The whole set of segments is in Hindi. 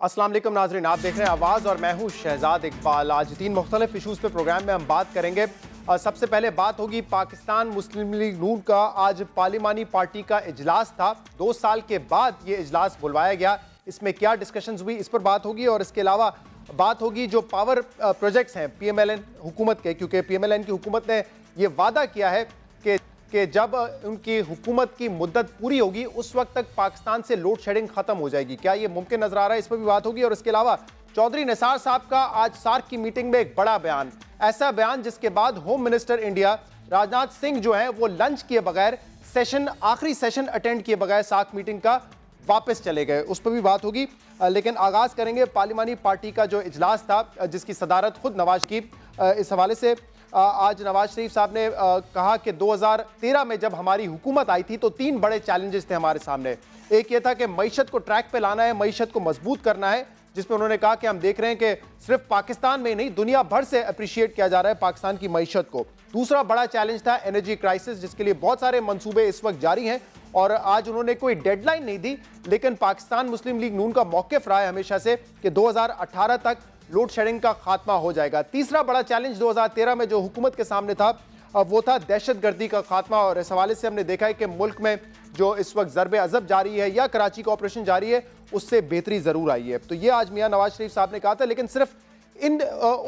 अस्सलाम वालेकुम नाज़रीन, आप देख रहे हैं आवाज़ और मैं हूँ शहजाद इकबाल। आज 3 मुख्तलिफ इशूज़ पे प्रोग्राम में हम बात करेंगे। सबसे पहले बात होगी पाकिस्तान मुस्लिम लीग नून का आज पार्लिमानी पार्टी का इजलास था। 2 साल के बाद ये इजलास बुलवाया गया। इसमें क्या डिस्कशंस हुई इस पर बात होगी और इसके अलावा बात होगी जो पावर प्रोजेक्ट्स हैं PMLN हुकूमत के, क्योंकि PMLN की हुकूमत ने ये वादा किया है कि जब उनकी हुकूमत की मुद्दत पूरी होगी उस वक्त तक पाकिस्तान से लोड शेडिंग खत्म हो जाएगी। क्या ये मुमकिन नजर आ रहा है, इस पर भी बात होगी। और इसके अलावा चौधरी निसार साहब का आज सार्क की मीटिंग में एक बड़ा बयान, ऐसा बयान जिसके बाद home minister India Rajnath Singh जो है वो लंच किए बगैर आखिरी सेशन अटेंड किए बगैर सार्क मीटिंग का वापस चले गए, उस पर भी बात होगी। लेकिन आगाज करेंगे पार्लिमानी पार्टी का जो इजलास था जिसकी सदारत खुद नवाज की। इस हवाले से आज नवाज शरीफ साहब ने कहा कि 2013 में जब हमारी हुकूमत आई थी तो 3 बड़े चैलेंजेस थे हमारे सामने। एक ये था कि मईशत को ट्रैक पे लाना है, मईशत को मजबूत करना है, जिसमें उन्होंने कहा कि हम देख रहे हैं कि सिर्फ पाकिस्तान में ही नहीं दुनिया भर से अप्रिशिएट किया जा रहा है पाकिस्तान की मईशत को। दूसरा बड़ा चैलेंज था एनर्जी क्राइसिस, जिसके लिए बहुत सारे मंसूबे इस वक्त जारी हैं और आज उन्होंने कोई डेडलाइन नहीं दी, लेकिन पाकिस्तान मुस्लिम लीग नून का मौक़िफ़ रहा है हमेशा से कि 2018 तक लोड शेडिंग का खात्मा हो जाएगा। तीसरा बड़ा चैलेंज 2013 में जो हुकूमत के सामने था वो था दहशतगर्दी का खात्मा। और इस हवाले से हमने देखा है कि मुल्क में जो इस वक्त ज़रबे अज़ब जारी है या कराची का ऑपरेशन जारी है उससे बेहतरी ज़रूर आई है। तो ये आज मियां नवाज शरीफ साहब ने कहा था, लेकिन सिर्फ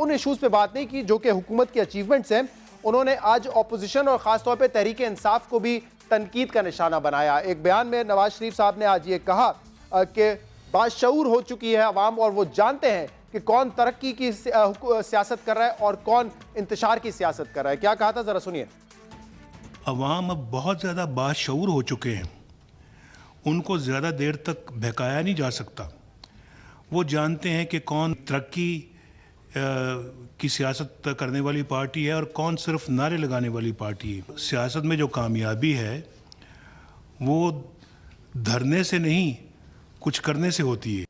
उन इशूज़ पे बात नहीं की जो कि हुकूमत की अचीवमेंट्स हैं। उन्होंने आज अपोजिशन और ख़ासतौर पर तहरीक इंसाफ को भी तनकीद का निशाना बनाया। एक बयान में नवाज शरीफ साहब ने आज ये कहा कि बाशऊर हो चुकी है अवाम और वो जानते हैं कि कौन तरक्की की सियासत कर रहा है और कौन इंतशार की सियासत कर रहा है। क्या कहा था, जरा सुनिए। अवाम अब बहुत ज़्यादा बाशऊर हो चुके हैं, उनको ज़्यादा देर तक बहकाया नहीं जा सकता। वो जानते हैं कि कौन तरक्की की सियासत करने वाली पार्टी है और कौन सिर्फ नारे लगाने वाली पार्टी है। सियासत में जो कामयाबी है वो धरने से नहीं कुछ करने से होती है।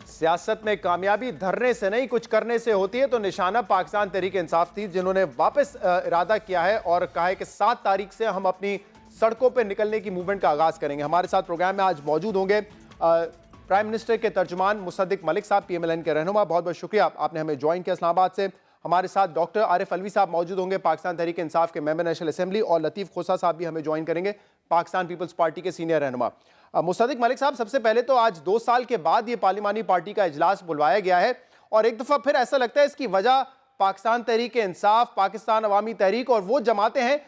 सियासत में कामयाबी धरने से नहीं कुछ करने से होती है, तो निशाना पाकिस्तान तहरीक इंसाफ थी जिन्होंने वापस इरादा किया है और कहा है कि 7 तारीख से हम अपनी सड़कों पर निकलने की मूवमेंट का आगाज करेंगे। हमारे साथ प्रोग्राम में आज मौजूद होंगे प्राइम मिनिस्टर के तर्जुमान मुसद्दिक मलिक साहब, PMLN के रहनुमा। बहुत बहुत शुक्रिया आपने हमें ज्वाइन किया इस्लामाबाद से। हमारे साथ डॉक्टर आरिफ अलवी साहब मौजूद होंगे, पाकिस्तान तहरीक इंसाफ के मेंबर नेशनल असेंबली, और लतीफ़ खोसा साहब भी हमें ज्वाइन करेंगे, पाकिस्तान पीपल्स पार्टी के सीनियर रहनुमा। मुसद्दिक मलिक साहब, सबसे पहले तो आज 2 साल के बाद ये पार्लिमानी पार्टी का इजलास बुलवाया गया है और एक दफ़ा फिर ऐसा लगता है इसकी वजह पाकिस्तान तहरीक इंसाफ, पाकिस्तान अवामी तहरीक और वो जमातें हैं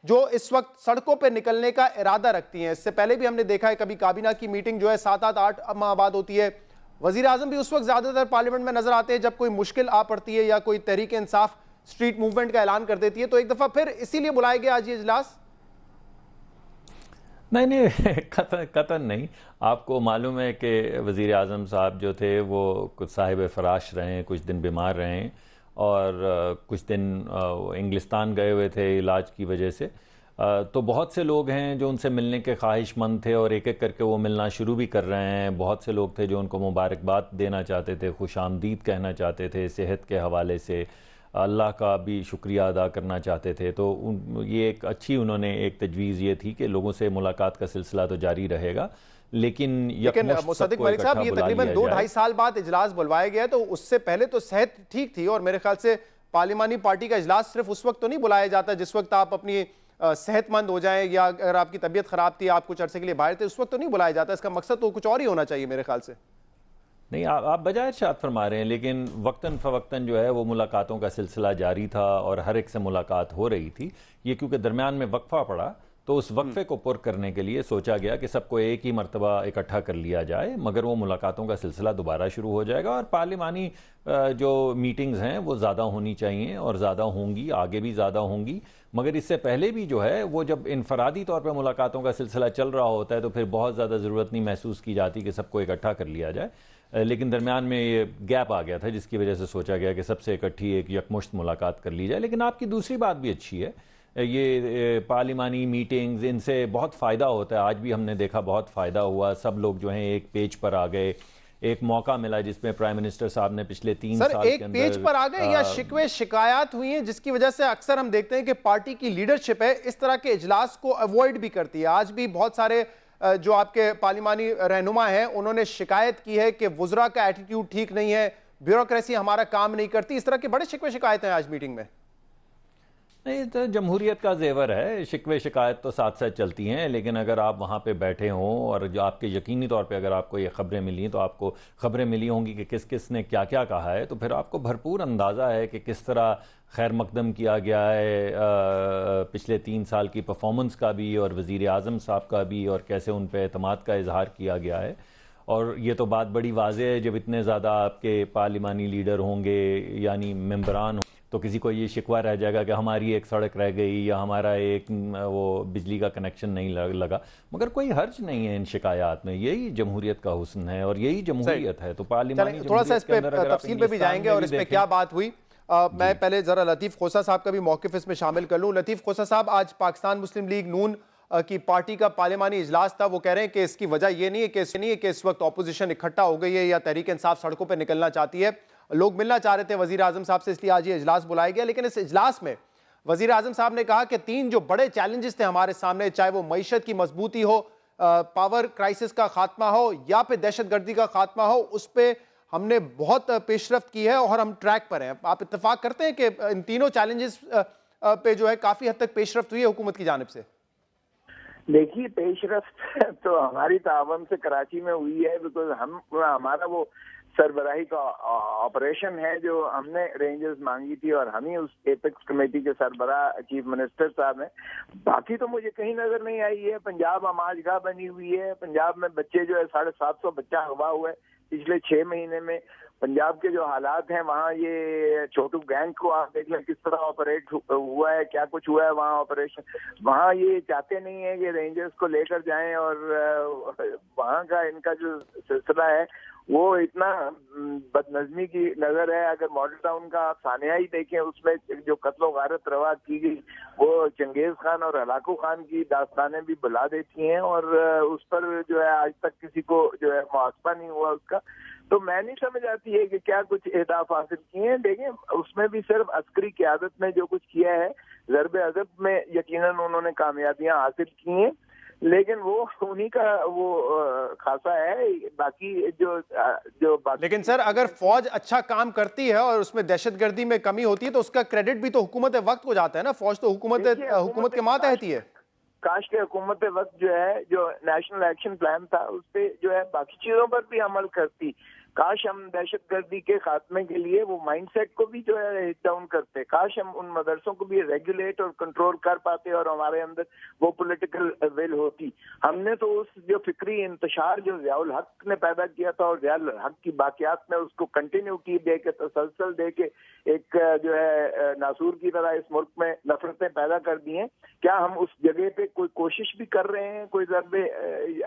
जो इस वक्त सड़कों पर निकलने का इरादा रखती हैं। इससे पहले भी हमने देखा है कभी काबीना की मीटिंग जो है 7-8 माह बाद होती है। वजीर आजम भी उस वक्त ज्यादातर पार्लियामेंट में नजर आते हैं जब कोई मुश्किल आ पड़ती है या कोई तहरीक इंसाफ स्ट्रीट मूवमेंट का ऐलान कर देती है। तो एक दफा फिर इसीलिए बुलाया गया आज ये इजलास? नहीं कतन नहीं। आपको मालूम है कि वज़ीर आज़म साहब जो थे वो कुछ साहिब फराश रहे, कुछ दिन बीमार रहे और कुछ दिन इंग्लिस्तान गए हुए थे इलाज की वजह से। तो बहुत से लोग हैं जो उनसे मिलने के ख्वाहिशमंद थे और एक एक करके वो मिलना शुरू भी कर रहे हैं। बहुत से लोग थे जो उनको मुबारकबाद देना चाहते थे, खुश आमदीद कहना चाहते थे, सेहत के हवाले से अल्लाह का भी शुक्रिया अदा करना चाहते थे। तो ये एक अच्छी उन्होंने एक तजवीज़ ये थी कि लोगों से मुलाकात का सिलसिला तो जारी रहेगा, लेकिन मुसद्दिक मलिक साहब, ये तकरीबन 2-2.5 साल बाद इजलास बुलवाया गया, तो उससे पहले तो सेहत ठीक थी और मेरे ख्याल से पार्लिमानी पार्टी का इजलास सिर्फ उस वक्त तो नहीं बुलाया जाता जिस वक्त आप अपनी सेहतमंद हो जाएं या अगर आपकी तबीयत खराब थी, आप कुछ अरसे के लिए बाहर थे, उस वक्त तो नहीं बुलाया जाता। इसका मकसद तो कुछ और ही होना चाहिए मेरे ख्याल से। नहीं, आप बजाय इरशाद फरमा रहे हैं, लेकिन वक्तन फ़वक्तन जो है वो मुलाकातों का सिलसिला जारी था और हर एक से मुलाकात हो रही थी। ये क्योंकि दरमियान में वक्फा पड़ा तो उस वक्फे को पुर करने के लिए सोचा गया कि सबको एक ही मरतबा इकट्ठा कर लिया जाए, मगर वो मुलाकातों का सिलसिला दोबारा शुरू हो जाएगा और पार्लिमानी जो मीटिंग्स हैं वो ज़्यादा होनी चाहिए और ज़्यादा होंगी, आगे भी ज़्यादा होंगी। मगर इससे पहले भी जो है वो जब इनफरादी तौर पर मुलाकातों का सिलसिला चल रहा होता है तो फिर बहुत ज़्यादा ज़रूरत नहीं महसूस की जाती कि सबको इकट्ठा कर लिया जाए। लेकिन दरमियान में ये गैप आ गया था जिसकी वजह से सोचा गया कि सबसे इकट्ठी एक यकमुश्त मुलाकात कर ली जाए। लेकिन आपकी दूसरी बात भी अच्छी है, ये पार्लिमानी मीटिंग्स, इनसे बहुत फ़ायदा होता है। आज भी हमने देखा बहुत फ़ायदा हुआ, सब लोग जो हैं एक पेज पर आ गए, एक मौका मिला जिसमें प्राइम मिनिस्टर साहब ने पिछले 3 साल के अंदर पेज पर आ गए या शिकवे शिकायत हुई हैं जिसकी वजह से अक्सर हम देखते हैं कि पार्टी की लीडरशिप है इस तरह के इजलास को अवॉइड भी करती है। आज भी बहुत सारे जो आपके पार्लिमानी रहनुमा हैं उन्होंने शिकायत की है कि वुज़रा का एटीट्यूड ठीक नहीं है, ब्यूरोक्रेसी हमारा काम नहीं करती, इस तरह के बड़े शिकवे शिकायतें हैं आज मीटिंग में। नहीं, तो जमहूरियत का जेवर है, शिकवे शिकायत तो साथ साथ चलती हैं, लेकिन अगर आप वहाँ पे बैठे हों और जो आपके यकीनी तौर पे अगर आपको ये खबरें मिली तो आपको खबरें मिली होंगी कि किस किस ने क्या क्या कहा है, तो फिर आपको भरपूर अंदाज़ा है कि किस तरह खैर मकदम किया गया है पिछले 3 साल की परफॉर्मेंस का भी और वज़ीर आज़म साहब का भी, और कैसे उन पर एतमाद का इजहार किया गया है। और ये तो बात बड़ी वाज़ेह है, जब इतने ज़्यादा आपके पार्लिमानी लीडर होंगे यानी मेंबरान, तो किसी को ये शिकवा रह जाएगा कि हमारी एक सड़क रह गई या हमारा एक वो बिजली का कनेक्शन नहीं लगा। मगर कोई हर्ज नहीं है इन शिकायत में, यही जमहूरियत का हुस्न है और यही जमहूरियत है। तो पार्लिमानी थोड़ा सा इस पे तफसील पे भी जाएंगे और इस पे क्या बात हुई। मैं पहले जरा लतीफ़ खोसा साहब का भी मौक़िफ़ इसमें शामिल कर लूँ। लतीफ़ खोसा साहब, आज पाकिस्तान मुस्लिम लीग नून की पार्टी का पार्लिमानी इजलास था, वो कह रहे हैं कि इसकी वजह ये नहीं है कि इस वक्त ऑपोजिशन इकट्ठा हो गई है या तहरीक इंसाफ सड़कों पर निकलना चाहती है, लोग मिलना चाह रहे थे वजीर आजम साहब से, इसलिए आज ये इजलास बुलाया गया। लेकिन इस इजलास में वजीर आजम साहब ने कहा कि 3 जो बड़े चैलेंजेस थे हमारे सामने, चाहे वो मईशत की मजबूती हो, पावर क्राइसिस का खात्मा हो या फिर दहशतगर्दी का खात्मा हो, उस पर हमने बहुत पेशरफ्त की है और हम ट्रैक पर हैं। आप इत्तेफाक करते हैं कि इन तीनों चैलेंजेस पे जो है काफी हद तक पेशरफ्त हुई है हुकूमत की जानिब से? देखिए, पेशरफ्त तो हमारी तावन से कराची में हुई है, बिकॉज हमारा वो सरबराही का ऑपरेशन है जो हमने रेंजर्स मांगी थी और हम ही उस एपेक्स कमेटी के सरबराह चीफ मिनिस्टर साहब हैं। बाकी तो मुझे कहीं नजर नहीं आई है। पंजाब आमाजगाह बनी हुई है, पंजाब में बच्चे जो है 750 बच्चा अगवा हुआ है पिछले 6 महीने में। पंजाब के जो हालात हैं वहाँ, ये छोटू गैंग को आप देख लें किस तरह ऑपरेट हुआ है, क्या कुछ हुआ है वहाँ ऑपरेशन। वहाँ ये चाहते नहीं है कि रेंजर्स को लेकर जाएं और वहाँ का इनका जो सिलसिला है वो इतना बदनज़मी की नजर है। अगर मॉडल टाउन का आप सानिया ही देखें, उसमें जो कत्ल गारत रवा की गई वो चंगेज खान और हलाकू खान की दास्तानें भी बुला देती हैं और उस पर जो है आज तक किसी को जो है मुआवजा नहीं हुआ उसका। तो मैं नहीं समझ आती है कि क्या कुछ अहदाफ हासिल किए हैं। देखें, उसमें भी सिर्फ अस्करी क़यादत में जो कुछ किया है, ज़रब अज़ब में यकीनन उन्होंने कामयाबियां हासिल की हैं, लेकिन वो उन्हीं का वो खासा है। बाकी जो बाकी लेकिन सर, अगर फौज अच्छा काम करती है और उसमें दहशतगर्दी में कमी होती है तो उसका क्रेडिट भी तो हुकूमत वक्त को जाता है ना। फौज तो हुकूमत के मातहत ही है। काश के हुकूमत वक्त जो है, जो नेशनल एक्शन प्लान था, उस पर जो है बाकी चीजों पर भी अमल करती। काश हम दहशतगर्दी के खात्मे के लिए वो माइंडसेट को भी जो है हिट डाउन करते। काश हम उन मदरसों को भी रेगुलेट और कंट्रोल कर पाते और हमारे अंदर वो पॉलिटिकल विल होती। हमने तो उस जो फिक्री इंतशार जो ज़ियाउल हक ने पैदा किया था और ज़ियाउल हक की बाकियात में उसको कंटिन्यूटी दे के, तसलसल दे के एक जो है नासूर की तरह इस मुल्क में नफरतें पैदा कर दी हैं। क्या हम उस जगह पे कोई कोशिश भी कर रहे हैं? कोई ज़रबे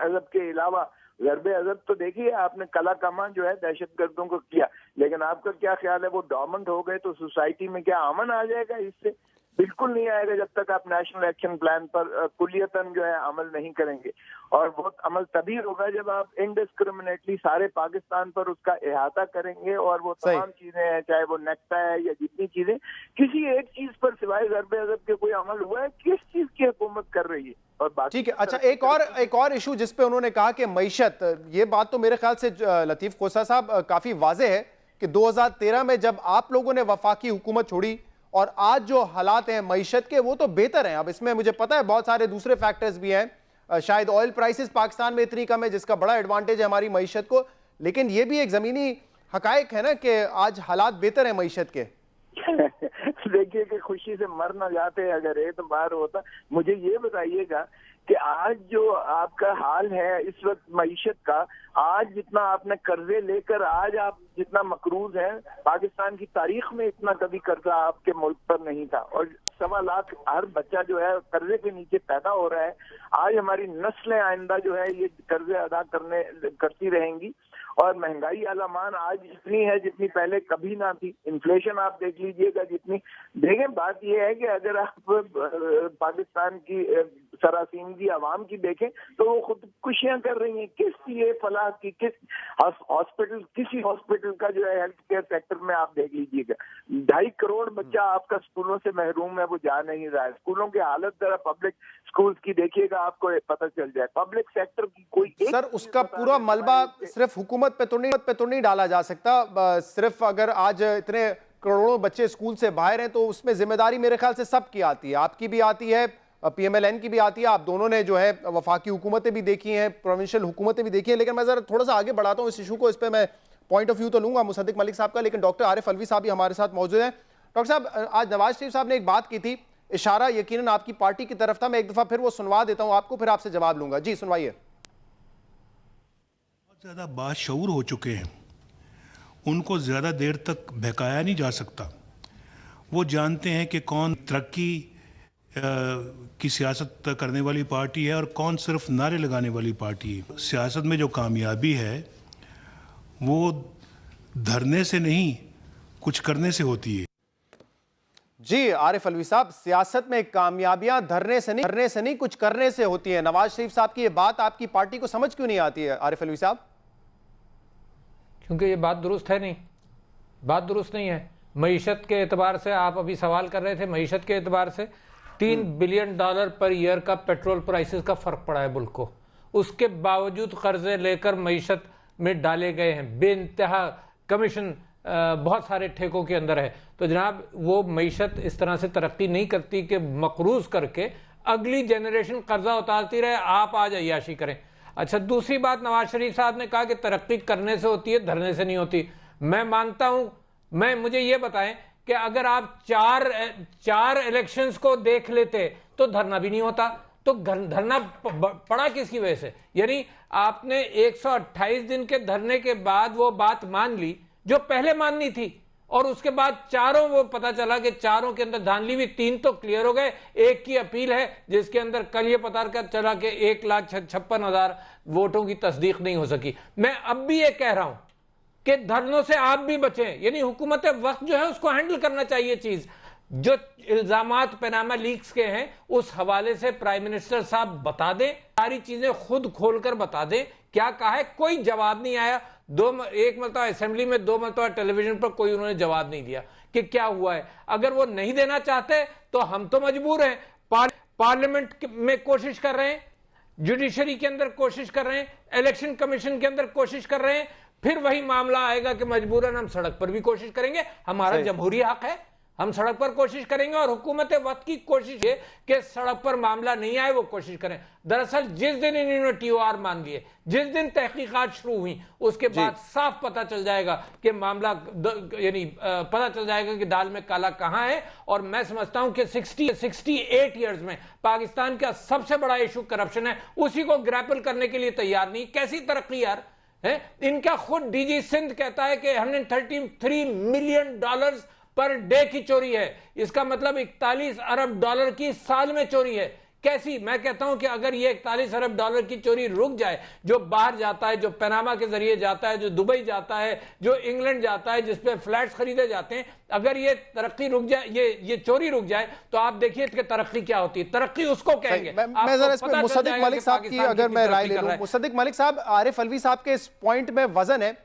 अज़ब के अलावा ज़रबे अज़ब तो देखिए आपने कला कमा जो है दहशतगर्दों को किया, लेकिन आपका क्या ख्याल है वो डोमिनेंट हो गए तो सोसाइटी में क्या अमन आ जाएगा? इससे बिल्कुल नहीं आएगा जब तक आप नेशनल एक्शन प्लान पर कुलियतन जो है अमल नहीं करेंगे। और वो अमल तभी होगा जब आप इनडिस्क्रिमिनेटली सारे पाकिस्तान पर उसका अहाता करेंगे और वो तमाम चीजें हैं, चाहे वो नेक्टा है या जितनी चीजें, किसी एक चीज पर सिवाय ज़रबे अज़ब के कोई अमल हुआ है? किस चीज की हुकूमत कर रही है? और बाकी ठीक है। अच्छा, एक और इशू जिस पे उन्होंने कहा कि मईशत, ये बात तो मेरे ख्याल से लतीफ़ खोसा साहब काफी वाज़ेह है कि 2013 में जब आप लोगों ने वफाकी हुकूमत छोड़ी और आज जो हालात हैं मईशत के वो तो बेहतर हैं। अब इसमें मुझे पता है बहुत सारे दूसरे फैक्टर्स भी हैं, शायद ऑयल प्राइसेस पाकिस्तान में इतनी कम है जिसका बड़ा एडवांटेज है हमारी मईशत को, लेकिन ये भी एक ज़मीनी हकायक है ना कि आज हालात बेहतर हैं मईशत के। देखिए कि खुशी से मर न जाते अगर एतबार होता। मुझे ये बताइएगा कि आज जो आपका हाल है इस वक्त मईशत का, आज जितना आपने कर्जे लेकर आज आप जितना मकरूज हैं, पाकिस्तान की तारीख में इतना कभी कर्जा आपके मुल्क पर नहीं था। और 1.25 लाख हर बच्चा जो है कर्जे के नीचे पैदा हो रहा है। आज हमारी नस्लें आइंदा जो है ये कर्जे अदा करती रहेंगी और महंगाई आलामान आज इतनी है जितनी पहले कभी ना थी। इन्फ्लेशन आप देख लीजिएगा जितनी। देखें, बात यह है कि अगर आप पाकिस्तान की सरासीनगी आवाम की देखें तो वो खुदकुशियां कर रही हैं। किस ये फलाह की, किस हॉस्पिटल, किसी हॉस्पिटल का जो है हेल्थ केयर सेक्टर में आप देख लीजिएगा, 2.5 करोड़ बच्चा आपका स्कूलों से महरूम है, वो जा नहीं रहा है। स्कूलों की हालत जरा पब्लिक स्कूल्स की देखिएगा, आपको पता चल जाए। पब्लिक सेक्टर की कोई सर उसका पूरा मलबा सिर्फ हुकूमत पे तो नहीं डाला जा सकता। सिर्फ अगर आज इतने करोड़ों बच्चे स्कूल से बाहर हैं तो उसमें जिम्मेदारी मेरे ख्याल से सबकी आती है, आपकी भी आती है, PMLN की भी आती है। आप दोनों ने जो है वफाकी हुकूमतें भी देखी हैं, प्रोविंशियल हुकूमतें भी देखी हैं। लेकिन मैं जरा थोड़ा सा आगे बढ़ाता हूं इस इशू को, इस पर मैं पॉइंट ऑफ व्यू तो लूंगा मुसद्दिक मलिक साहब का, लेकिन डॉक्टर आरिफ अलवी साहब भी हमारे साथ मौजूद हैं। डॉक्टर साहब, आज नवाज शरीफ साहब ने एक बात की थी, इशारा यकीनन आपकी पार्टी की तरफ था, मैं एक दफा फिर वो सुनवा देता हूं आपको, फिर आपसे जवाब लूंगा। जी सुनवाइए। बहुत ज़्यादा बाशऊर हो चुके हैं, उनको ज़्यादा देर तक बहकाया नहीं जा सकता। वो जानते हैं कि कौन तरक्की की सियासत करने वाली पार्टी है और कौन सिर्फ नारे लगाने वाली पार्टी है। सियासत में जो कामयाबी है वो धरने से नहीं कुछ करने से होती है। जी आरिफ अलवी साहब, सियासत में कामयाबियां धरने से नहीं कुछ करने से होती है। नवाज शरीफ साहब की ये बात आपकी पार्टी को समझ क्यों नहीं आती है आरिफ अलवी साहब? क्योंकि ये बात दुरुस्त है नहीं, बात दुरुस्त नहीं है। मईशत के एतबार से आप अभी सवाल कर रहे थे, मईशत के एतबार से $3 बिलियन पर ईयर का पेट्रोल प्राइसेस का फर्क पड़ा है मुल्क को। उसके बावजूद कर्जे लेकर मईशत में डाले गए हैं, बेइंतहा कमीशन बहुत सारे ठेकों के अंदर है। तो जनाब वो मईशत इस तरह से तरक्की नहीं करती कि मकरूज करके अगली जनरेशन कर्जा उतारती रहे, आप आज अय्याशी करें। अच्छा, दूसरी बात, नवाज शरीफ साहब ने कहा कि तरक्की करने से होती है, धरने से नहीं होती। मैं मानता हूं, मुझे ये बताएं कि अगर आप चार इलेक्शंस को देख लेते तो धरना भी नहीं होता, तो धरना पड़ा किसकी वजह से? यानी आपने 128 दिन के धरने के बाद वो बात मान ली जो पहले माननी थी, और उसके बाद चारों, वो पता चला कि चारों के अंदर धांधली भी, 3 तो क्लियर हो गए, एक की अपील है जिसके अंदर कल ये पता चला कि 1,56,000 वोटों की तस्दीक नहीं हो सकी। मैं अब भी ये कह रहा हूं कि धरनों से आप भी बचें, यानी हुकूमत वक्त जो है उसको हैंडल करना चाहिए। चीज जो इल्जामात पनामा लीक्स के हैं उस हवाले से प्राइम मिनिस्टर साहब बता दें, सारी चीजें खुद खोलकर बता दें क्या कहा है। कोई जवाब नहीं आया, एक मरतबा असेंबली में, 2 मरतबा टेलीविजन पर कोई उन्होंने जवाब नहीं दिया कि क्या हुआ है। अगर वो नहीं देना चाहते तो हम तो मजबूर हैं, पार्लियामेंट में कोशिश कर रहे हैं, जुडिशरी के अंदर कोशिश कर रहे हैं, इलेक्शन कमीशन के अंदर कोशिश कर रहे हैं, फिर वही मामला आएगा कि मजबूरन हम सड़क पर भी कोशिश करेंगे। हमारा जमहूरी हक है, हम सड़क पर कोशिश करेंगे, और हुकूमत वक्त की कोशिश है कि सड़क पर मामला नहीं आए, वो कोशिश करें। दरअसल जिस दिन इन्होंने TOR मान लिए, जिस दिन तहकीकात शुरू हुई, उसके बाद साफ पता चल जाएगा कि मामला, यानी पता चल जाएगा कि दाल में काला कहां है। और मैं समझता हूं कि 68 ईयर्स में पाकिस्तान का सबसे बड़ा इशू करप्शन है, उसी को ग्रैपल करने के लिए तैयार नहीं। कैसी तरक्की यार है? इनका खुद DG सिंध कहता है कि $133 मिलियन पर डे की चोरी है। इसका मतलब $41 अरब की साल में चोरी है। कैसी? मैं कहता हूं कि अगर ये $41 अरब की चोरी रुक जाए, जो बाहर जाता है, जो पनामा के जरिए जाता है, जो दुबई जाता है, जो इंग्लैंड जाता है, जिसपे फ्लैट्स खरीदे जाते हैं, अगर ये तरक्की रुक जाए, ये चोरी रुक जाए, तो आप देखिए कि तरक्की क्या होती है। तरक्की उसको कहेंगे। मैं जरा इसमें मुसद्दिक मलिक साहब की अगर मैं राय ले लूं, मुसद्दिक मलिक साहब, आरिफ अलवी साहब के इस पॉइंट में वजन है,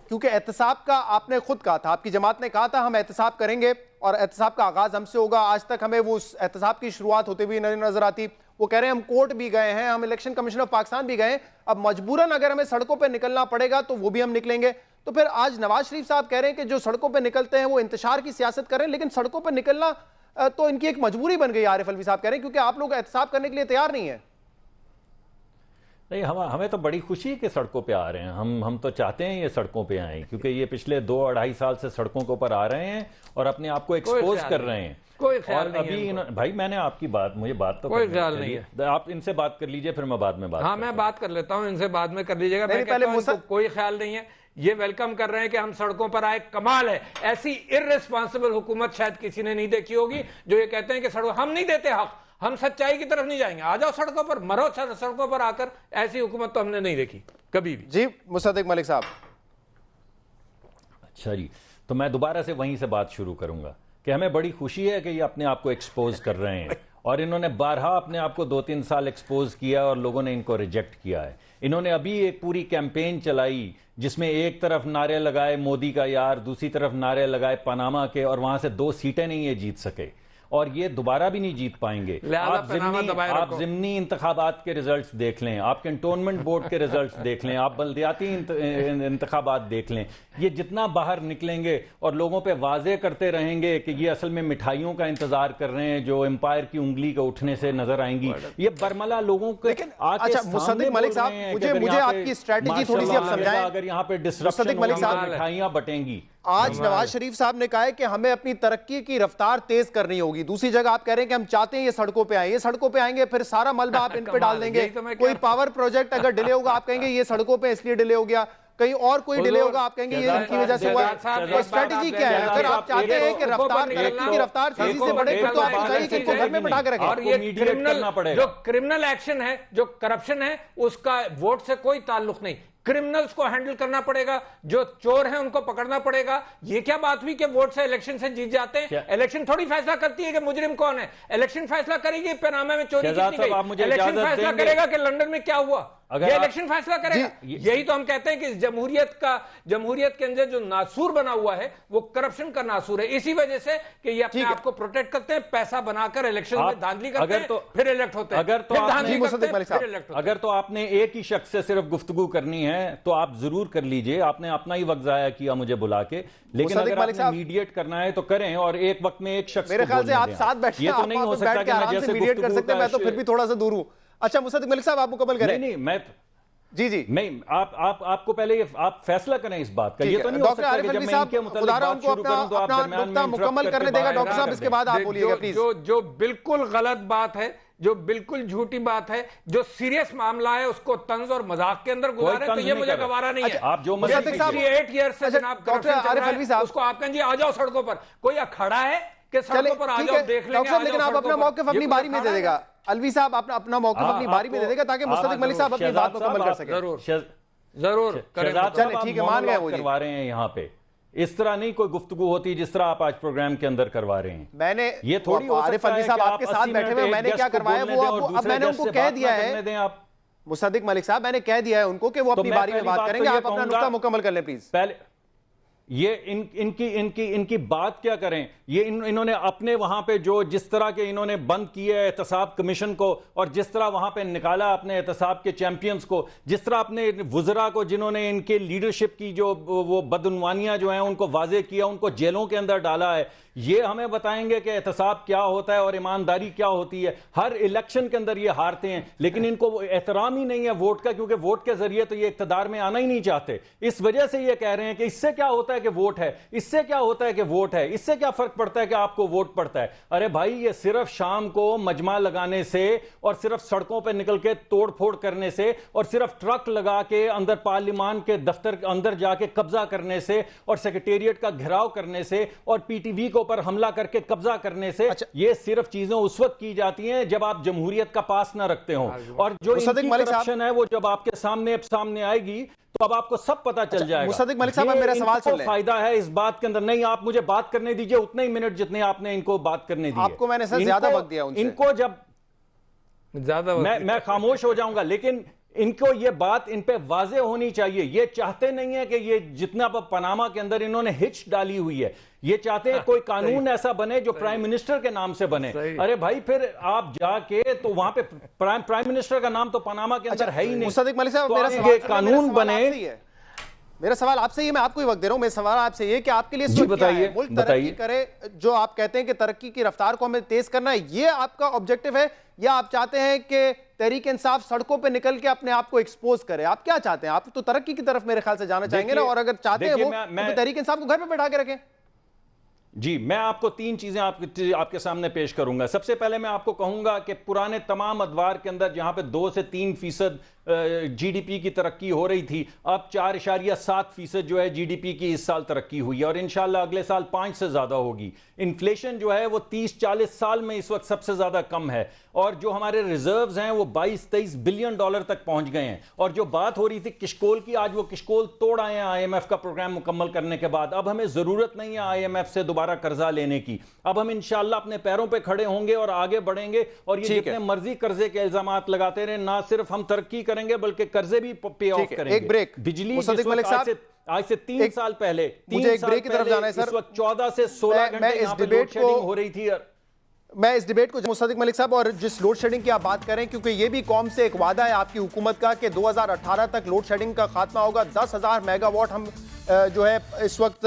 क्योंकि एहतसाब का आपने खुद कहा था, आपकी जमात ने कहा था हम एहतसाब करेंगे और एहतसाब का आगाज हमसे होगा। आज तक हमें वो एहतसाब की शुरुआत होती हुई नजर आती। वो कह रहे हैं हम कोर्ट भी गए हैं, हम इलेक्शन कमीशन ऑफ पाकिस्तान भी गए, अब मजबूरन अगर हमें सड़कों पर निकलना पड़ेगा तो वो भी हम निकलेंगे। तो फिर आज नवाज शरीफ साहब कह रहे हैं कि जो सड़कों पर निकलते हैं वो इंतशार की सियासत कर रहे हैं, लेकिन सड़कों पर निकलना तो इनकी एक मजबूरी बन गई। आरिफ अलवी साहब कह रहे हैं क्योंकि आप लोग एहतसाब करने के लिए तैयार नहीं है। नहीं, हमें तो बड़ी खुशी है कि सड़कों पे आ रहे हैं। हम तो चाहते हैं ये सड़कों पे आए, क्योंकि ये पिछले 2-2.5 साल से सड़कों के ऊपर आ रहे हैं और अपने आप को एक्सपोज कर रहे हैं। कोई ख्याल नहीं अभी है। भाई मैंने आपकी बात, मुझे बात तो कोई ख्याल नहीं है। आप इनसे बात कर लीजिए, फिर मैं बाद में बात। हाँ, मैं बात कर लेता हूँ, इनसे बाद में कर लीजिएगा। मैं पहले कहता हूं, कोई ख्याल नहीं है। ये वेलकम कर रहे हैं कि हम सड़कों पर आए, कमाल है। ऐसी इर्रेस्पॉन्सिबल हुकूमत शायद किसी ने नहीं देखी होगी, जो ये कहते हैं कि सड़कों, हम नहीं देते हक, हम सच्चाई की तरफ नहीं जाएंगे, आ जाओ सड़कों पर, मरो सड़कों पर आकर। ऐसी हुकूमत तो हमने नहीं देखी कभी भी। जी मुसद्दिक मलिक साहब। अच्छा जी, तो मैं दोबारा से वहीं से बात शुरू करूंगा कि हमें बड़ी खुशी है कि ये अपने आप को एक्सपोज कर रहे हैं और इन्होंने बारहा अपने आप को 2-3 साल एक्सपोज किया और लोगों ने इनको रिजेक्ट किया है। इन्होंने अभी एक पूरी कैंपेन चलाई जिसमें एक तरफ नारे लगाए मोदी का यार, दूसरी तरफ नारे लगाए पनामा के, और वहां से 2 सीटें नहीं ये जीत सके और ये दोबारा भी नहीं जीत पाएंगे। आप ज़िमनी इंतखाबात के रिजल्ट्स देख लें, आप कैंटोनमेंट बोर्ड के रिजल्ट्स देख लें, आप बल्दियाती इंतखाबात देख लें, ये जितना बाहर निकलेंगे और लोगों पे वाजे करते रहेंगे कि ये असल में मिठाइयों का इंतजार कर रहे हैं जो एम्पायर की उंगली के उठने से नजर आएंगी, ये बरमला लोगों के अच्छा मुसद्दिक मलिक साहब, मुझे आपकी स्ट्रेटेजी थोड़ी सी आप समझाएं। अगर यहाँ पे डिस्ट्रक्शन होगा, मिठाइयां बटेंगी। आज नवाज शरीफ साहब ने कहा है कि हमें अपनी तरक्की की रफ्तार तेज करनी होगी। दूसरी जगह आप कह रहे हैं कि हम चाहते हैं ये सड़कों पे आए, ये सड़कों पे आएंगे फिर सारा मलबा आप इन पे डाल देंगे। कोई पावर प्रोजेक्ट अगर डिले होगा आप कहेंगे ये सड़कों पे इसलिए डिले हो गया, कहीं और कोई डिले होगा आप कहेंगे ये इनकी वजह से हुआ। तो स्ट्रेटेजी क्या है? अगर आप चाहते हैं कि रफ्तार तरक्की की रफ्तार तेजी से बढ़े तो आपको चाहिए कि इनको घर में बैठा के रखें। और ये जो क्रिमिनल एक्शन है, जो करप्शन है, उसका वोट से कोई ताल्लुक नहीं। क्रिमिनल्स को हैंडल करना पड़ेगा, जो चोर हैं उनको पकड़ना पड़ेगा। ये क्या बात हुई कि वोट से इलेक्शन से जीत जाते हैं? इलेक्शन थोड़ी फैसला करती है कि मुजरिम कौन है। इलेक्शन फैसला करेगी पनामा में चोरी कितनी गई, इलेक्शन फैसला करेगा कि लंदन में क्या हुआ, ये इलेक्शन फैसला करेगा। यही तो हम कहते हैं कि जमहूरियत के अंदर जो नासूर बना हुआ है वो करप्शन का नासूर है। इसी वजह से कि ये अपने आप को प्रोटेक्ट करते हैं, पैसा बनाकर इलेक्शन में धांधली करते हैं, फिर इलेक्ट होते हैं, अगर तो आपने एक ही शख्स से सिर्फ गुफ्तगू करनी है तो आप जरूर कर लीजिए, आपने अपना ही वक्त जाया किया मुझे बुला के, लेकिन अगर आपने मीडिएट करना है तो करें और एक वक्त में एक शख्स मेरे ख्याल से आप साथ बैठे, ये तो नहीं हो सकता कि मैं जैसे मीडिएट कर सकते हैं, मैं तो फिर भी थोड़ा सा दूर हूं। अच्छा मुसद्दिक मलिक साहब आप मुकम्मल करें। नहीं मैं जी नहीं, आपको पहले आप फैसला करें इस बात का। ये तो नहीं हो सकता कि जब मैं इनके मुताबिक बात शुरू करूं तो आप दरमियान में मुकम्मल करने देगा डॉक्टर साहब, इसके बाद आप बोलिएगा प्लीज। जो बिल्कुल गलत बात है, जो बिल्कुल झूठी बात है, जो सीरियस मामला है उसको तंज और मजाक के अंदर गुजारे तो ये मुझे गवारा नहीं है। आप जो 8 ईयर्स से जनाब डॉक्टर आरिफ अलवी साहब उसको आप कहें आ जाओ सड़कों पर, कोई खड़ा है कि सड़कों पर आ जाओ देख लेंगे, लेकिन आप अपना मौक़िफ़ अपनी बारी में दे देगा। अलवी साहब अपना मौक़िफ़ अपनी बारी में दे देगा ताकि मुसद्दिक मलिक साहब अपनी बात मुकम्मल कर सकें। जरूर चलिए ठीक है, मान गए वो करवा रहे हैं यहाँ पे। इस तरह नहीं कोई गुफ्तगू होती जिस तरह आप आज प्रोग्राम के अंदर करवा रहे हैं। मैंने ये थोड़ी आरिफ अलवी साहब आपके साथ बैठे हुए, मैंने क्या करवाया वो अब मैंने उनको कह दिया है। मुसद्दिक मलिक साहब मैंने कह दिया है उनको कि वो अपनी बारी में बात करेंगे, आप अपना नुक्ता मुकम्मल कर लें प्लीज। पहले ये इनकी बात क्या करें, ये इन्होंने अपने वहां पे जो जिस तरह के इन्होंने बंद किया है एहतसाब कमीशन को, और जिस तरह वहां पे निकाला अपने एहतसाब के चैंपियंस को, जिस तरह अपने वुज़रा को जिन्होंने इनके लीडरशिप की जो वो बदउनवानियां जो हैं उनको वाजे किया, उनको जेलों के अंदर डाला है, ये हमें बताएंगे कि एहतसाब क्या होता है और ईमानदारी क्या होती है। हर इलेक्शन के अंदर ये हारते हैं, लेकिन इनको एहतराम ही नहीं है वोट का, क्योंकि वोट के जरिए तो ये इक़्तिदार में आना ही नहीं चाहते। इस वजह से ये कह रहे हैं कि इससे क्या होता है कि वोट है, इससे क्या होता है कि वोट है, इससे क्या फर्क पड़ता है कि आपको वोट पड़ता है। अरे भाई, ये सिर्फ शाम को मजमा लगाने से और सिर्फ सड़कों पर निकल के तोड़ फोड़ करने से और सिर्फ ट्रक लगा के अंदर पार्लियामान के दफ्तर अंदर जाके कब्जा करने से और सेक्रेटेरिएट का घेराव करने से और पीटीवी को पर हमला करके कब्जा करने से, ये सिर्फ चीजें उस वक्त की जाती हैं जब आप जमहूरियत का पास ना रखते हो। और जो इनकी करप्शन है वो जब आपके सामने आएगी तो अब आपको सब पता चल जाएगा। मुसद्दिक मलिक साहब मेरा सवाल सुन लें। फायदा है इस बात के अंदर। नहीं, आप मुझे बात करने दीजिए उतने ही मिनट जितने आपने इनको बात करने दिए। आपको मैंने सर ज्यादा वक्त दिया उनसे। इनको जब ज्यादा मैं खामोश हो जाऊंगा, लेकिन इनको ये बात इन पे वाजे होनी चाहिए। ये चाहते नहीं है कि ये जितना पनामा के अंदर इन्होंने हिच डाली हुई है, ये चाहते हैं कोई कानून ऐसा बने जो प्राइम मिनिस्टर के नाम से बने। अरे भाई, फिर आप जाके तो वहां पे प्राइम मिनिस्टर का नाम तो पनामा के अंदर है ही नहीं। मुसद्दिक मलिक साहब, मेरा कानून बने। मेरा सवाल आपसे ये, मैं आपको ही वक्त दे रहा हूं। मेरा सवाल आपसे ये कि आपके लिए बताइए, मुल्क तरक्की करे, जो आप कहते हैं कि तरक्की की रफ्तार को हमें तेज करना है, ये आपका ऑब्जेक्टिव है, या आप चाहते हैं कि तहरीक इंसाफ सड़कों पे निकल के अपने आप को एक्सपोज करे? आप क्या चाहते हैं? आप तो तरक्की की तरफ मेरे ख्याल से जाना चाहेंगे ना, और अगर चाहते हैं वो तो तहरीक इंसाफ को घर पे बैठा के रखें। जी, मैं आपको 3 चीजें आपके सामने पेश करूंगा। सबसे पहले मैं आपको कहूंगा कि पुराने तमाम अदवार के अंदर जहां पे 2 से 3% जीडीपी की तरक्की हो रही थी, अब 4.7% जो है जीडीपी की इस साल तरक्की हुई है और इंशाल्लाह अगले साल 5 से ज्यादा होगी। इन्फ्लेशन जो है वो 30-40 साल में इस वक्त सबसे ज्यादा कम है और जो हमारे रिजर्व्स हैं वो 22-23 बिलियन डॉलर तक पहुंच गए हैं। और जो बात हो रही थी किशकोल की, आज वो किशकोल तोड़ आए हैं आईएमएफ का प्रोग्राम मुकम्मल करने के बाद। अब हमें जरूरत नहीं है आईएमएफ से दोबारा कर्जा लेने की, अब हम इंशाल्लाह अपने पैरों पे खड़े होंगे और आगे बढ़ेंगे। और ये जितने मर्जी कर्जे के इल्जामात लगाते रहे, ना सिर्फ हम तरक्की करेंगे बल्कि कर्जे भी पे ऑफ करेंगे। एक ब्रेक। बिजली मुसद्दिक मलिक साहब, आज से 3 साल पहले, मुझे एक ब्रेक की तरफ जाना है सर। इस वक्त 14 से 16 घंटे यहाँ पे लोड शेडिंग हो रही थी। मैं इस डिबेट को मुसद्दिक मलिक साहब, और जिस लोड शेडिंग की आप बात कर रहे हैं, क्योंकि ये भी कौम से एक वादा है आपकी हुकूमत का कि 2018 तक लोड शेडिंग का खात्मा होगा, 10,000 मेगावाट हम जो है इस वक्त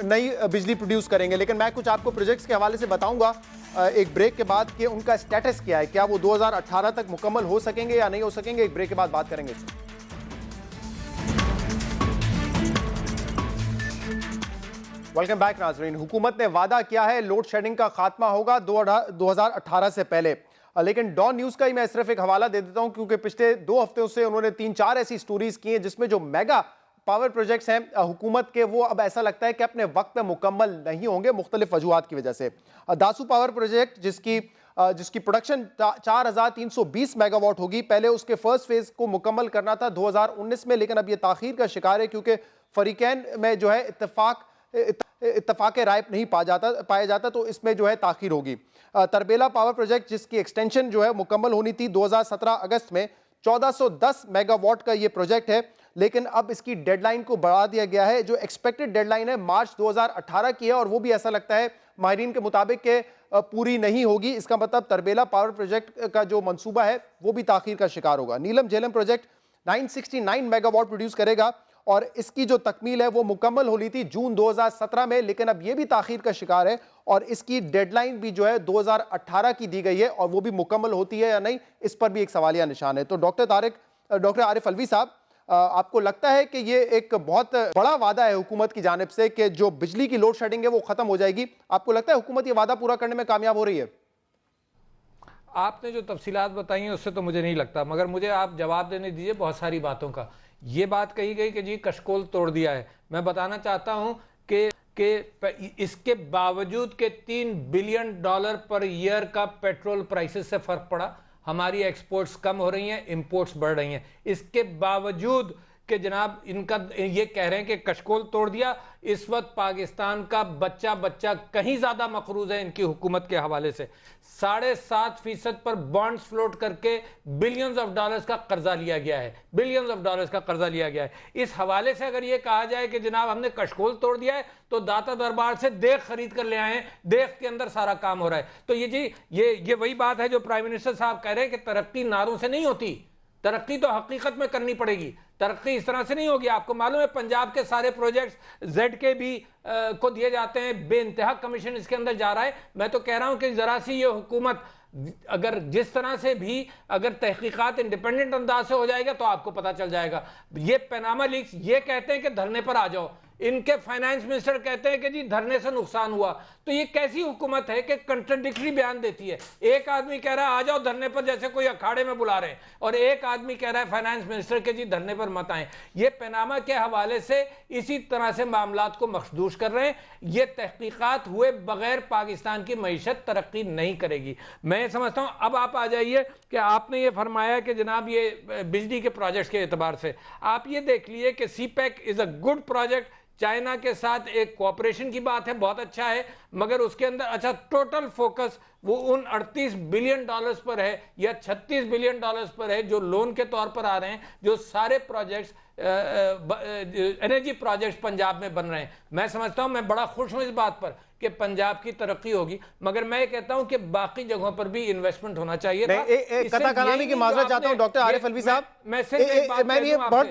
नई बिजली प्रोड्यूस करेंगे। लेकिन मैं कुछ आपको प्रोजेक्ट्स के हवाले से बताऊंगा एक ब्रेक के बाद कि उनका स्टेटस क्या है, क्या वो 2018 तक मुकम्मल हो सकेंगे या नहीं हो सकेंगे। एक ब्रेक के बाद बात करेंगे। वेलकम बैक नाजरीन। हुकूमत ने वादा किया है लोड शेडिंग का खात्मा होगा 2018 से पहले, लेकिन डॉन न्यूज का ही मैं सिर्फ एक हवाला दे देता हूं क्योंकि पिछले 2 हफ्तों से उन्होंने 3-4 ऐसी स्टोरीज की हैं जिसमें जो मेगा पावर प्रोजेक्ट्स हैं हुकूमत के, वो अब ऐसा लगता है कि अपने वक्त पे मुकम्मल नहीं होंगे मुख्तलिफ वजूहात की वजह से। दासू पावर प्रोजेक्ट जिसकी प्रोडक्शन 4,320 मेगावाट होगी, पहले उसके फर्स्ट फेज को मुकम्मल करना था 2019 में, लेकिन अब यह ताखीर का शिकार है क्योंकि फरीकैन में जो है इत्तफाक राय नहीं पाया जाता, तो इसमें जो है ताखीर होगी। तरबेला पावर प्रोजेक्ट जिसकी एक्सटेंशन जो है मुकम्मल होनी थी 2017 अगस्त में, 1410 मेगावाट का ये प्रोजेक्ट है, लेकिन अब इसकी डेडलाइन को बढ़ा दिया गया है। जो एक्सपेक्टेड डेडलाइन है मार्च 2018 की है और वो भी ऐसा लगता है माहिरीन के मुताबिक के पूरी नहीं होगी। इसका मतलब तरबेला पावर प्रोजेक्ट का जो मंसूबा है वो भी ताखीर का शिकार होगा। नीलम झेलम प्रोजेक्ट 969 मेगावाट प्रोड्यूस करेगा और इसकी जो तकमील है वो मुकम्मल होनी थी जून 2017 में, लेकिन अब ये भी ताखीर का शिकार है और इसकी डेडलाइन भी जो है 2018 की दी गई है और वो भी मुकम्मल होती है या नहीं, इस पर भी एक सवालिया निशान है। तो डॉक्टर आरिफ अलवी साहब, आपको लगता है कि ये एक बहुत बड़ा वादा है हुकूमत की जानिब से कि जो बिजली की लोड शेडिंग है वो खत्म हो जाएगी, आपको लगता है हुकूमत ये वादा पूरा करने में कामयाब हो रही है? आपने जो तफसीलात बताई हैं उससे तो मुझे नहीं लगता, मगर मुझे आप जवाब देने दीजिए बहुत सारी बातों का। ये बात कही गई कि जी कशकोल तोड़ दिया है, मैं बताना चाहता हूं कि इसके बावजूद के $3 बिलियन पर ईयर का पेट्रोल प्राइसेस से फर्क पड़ा, हमारी एक्सपोर्ट्स कम हो रही हैं, इंपोर्ट्स बढ़ रही हैं। इसके बावजूद कि जनाब इनका ये कह रहे हैं कि कशकोल तोड़ दिया, इस वक्त पाकिस्तान का बच्चा कहीं ज्यादा मकरूज है इनकी हुकूमत के हवाले से। 7.5% पर बॉन्ड्स फ्लोट करके बिलियंस ऑफ डॉलर्स का कर्जा लिया गया है, बिलियंस ऑफ डॉलर्स का कर्जा लिया गया है। इस हवाले से अगर ये कहा जाए कि जनाब हमने कशकोल तोड़ दिया है तो दाता दरबार से देख खरीद कर ले आए हैं, देख के अंदर सारा काम हो रहा है। तो ये वही बात है जो प्राइम मिनिस्टर साहब कह रहे हैं कि तरक्की नारों से नहीं होती, तरक्की तो हकीकत में करनी पड़ेगी। तरक्की इस तरह से नहीं होगी। आपको मालूम है पंजाब के सारे प्रोजेक्ट्स ZKB को दिए जाते हैं, बेइंतहा कमीशन इसके अंदर जा रहा है। मैं तो कह रहा हूं कि जरा सी ये हुकूमत अगर जिस तरह से भी अगर तहकीकात इंडिपेंडेंट अंदाज से हो जाएगा तो आपको पता चल जाएगा। ये पनामा लीक्स ये कहते हैं कि धरने पर आ जाओ, इनके फाइनेंस मिनिस्टर कहते हैं कि जी धरने से नुकसान हुआ। तो ये कैसी हुकूमत है कि कंट्राडिक्टरी बयान देती है? एक आदमी कह रहा है आ जाओ धरने पर जैसे कोई अखाड़े में बुला रहे हैं, और एक आदमी कह रहा है फाइनेंस मिनिस्टर के जी धरने पर मत आए। ये पनामा के हवाले से इसी तरह से मामलात को मखदूश कर रहे हैं। ये तहकीकात हुए बगैर पाकिस्तान की मईशत तरक्की नहीं करेगी। मैं समझता हूं अब आप आ जाइए कि आपने ये फरमाया कि जनाब ये बिजली के प्रोजेक्ट के एतबार से आप ये देख लिए कि CPEC is a good project, China के साथ एक कोऑपरेशन की बात है, बहुत अच्छा है, मगर उसके अंदर अच्छा टोटल फोकस वो उन 38 बिलियन डॉलर्स पर है या 36 बिलियन डॉलर्स पर है जो लोन के तौर पर आ रहे हैं, जो सारे प्रोजेक्ट्स एनर्जी प्रोजेक्ट्स पंजाब में बन रहे हैं। मैं समझता हूं, मैं बड़ा खुश हूं इस बात पर कि पंजाब की तरक्की होगी, मगर मैं कहता हूं कि बाकी जगहों पर भी इन्वेस्टमेंट होना चाहिए था। कथा कलामी की माजरत चाहता हूं डॉक्टर आरिफ अलवी साहब,